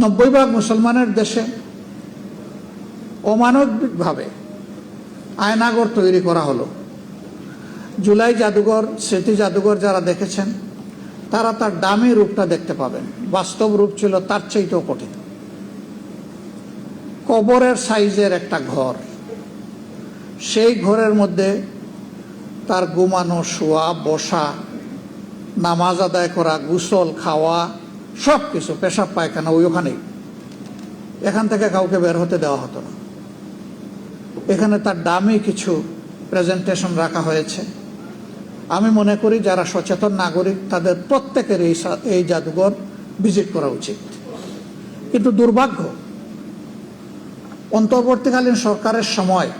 90% মুসলমানের দেশে অমানবিকভাবে আয়নাঘর তৈরি করা হলো। জুলাই জাদুঘর, স্মৃতি জাদুঘর যারা দেখেছেন তারা তার দামি রূপটা দেখতে পাবেন। বাস্তব রূপ ছিল তার চাইতেও কঠিন। কবরের সাইজের একটা ঘর, সেই ঘরের মধ্যে তার ঘুমানো, শোয়া, বসা, নামাজ আদায় করা, গোসল, খাওয়া, সব কিছু, পেশাব পায়খানা ওখানেই। এখান থেকে কাউকে বের হতে দেওয়া হতো না। এখানে তার দামি কিছু প্রেজেন্টেশন রাখা হয়েছে। আমি মনে করি যারা সচেতন নাগরিক তাদের প্রত্যেকের এই জাদুঘর ভিজিট করা উচিত। কিন্তু দুর্ভাগ্য, অন্তর্বর্তীকালীন সরকারের সময়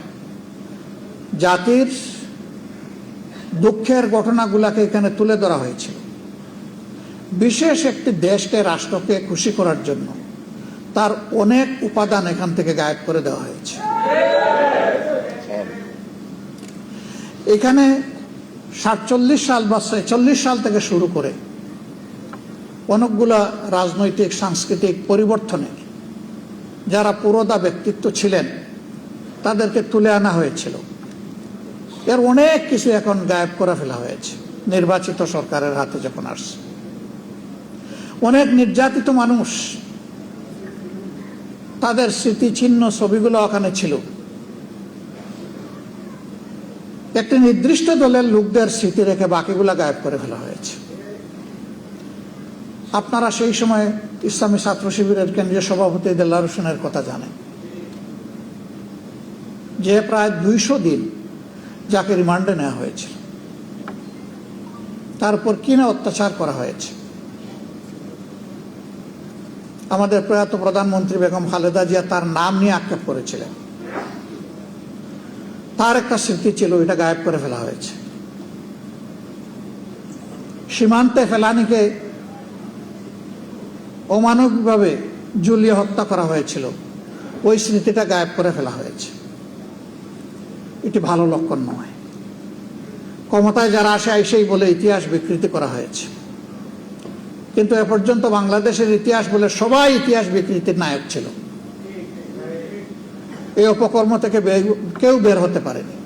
জাতির দুঃখের ঘটনাগুলোকে এখানে তুলে ধরা হয়েছিল। বিশেষ একটি দেশকে, রাষ্ট্রকে খুশি করার জন্য তার অনেক উপাদান এখান থেকে গায়েব করে দেওয়া হয়েছে। এখানে 47 সাল বা 46 সাল থেকে শুরু করে অনেকগুলা রাজনৈতিক সাংস্কৃতিক পরিবর্তনের যারা পুরোদা ব্যক্তিত্ব ছিলেন তাদেরকে তুলে আনা হয়েছিল। এর অনেক কিছু এখন গায়েব করে ফেলা হয়েছে নির্বাচিত সরকারের হাতে যখন আসছে। অনেক নির্যাতিত মানুষ, তাদের স্মৃতিচিহ্ন ছবিগুলো ওখানে ছিল। একটি নির্দিষ্ট দলের লোকদের স্মৃতি রেখে বাকিগুলা গায়েব করে ফেলা হয়েছে। আপনারা সেই সময় ইসলামী ছাত্র শিবিরের কেন্দ্রীয় সভাপতি দেলোয়ার হোসেনের কথা জানেন, যে প্রায় 200 দিন যাকে রিমান্ডে নেওয়া হয়েছিল, তারপর কিনা অত্যাচার করা হয়েছে। আমাদের প্রয়াত প্রধানমন্ত্রী বেগম খালেদা জিয়া তার নাম নিয়ে আক্ষেপ করেছিলেন। তার একটা স্মৃতি ছিল, এটা গায়েব করে ফেলা হয়েছে। সীমান্তে ফেলানিকে অমানবিকভাবে ঝুলিয়ে হত্যা করা হয়েছিল, ওই স্মৃতিটা গায়েব করে ফেলা হয়েছে। এটি ভালো লক্ষণ নয়। ক্ষমতায় যারা আসে এসেই বলে ইতিহাস বিকৃতি করা হয়েছে, কিন্তু এ পর্যন্ত বাংলাদেশের ইতিহাস বলে সবাই ইতিহাস বিকৃতির নায়ক ছিল। এই অপকর্ম থেকে কেউ বের হতে পারেনি।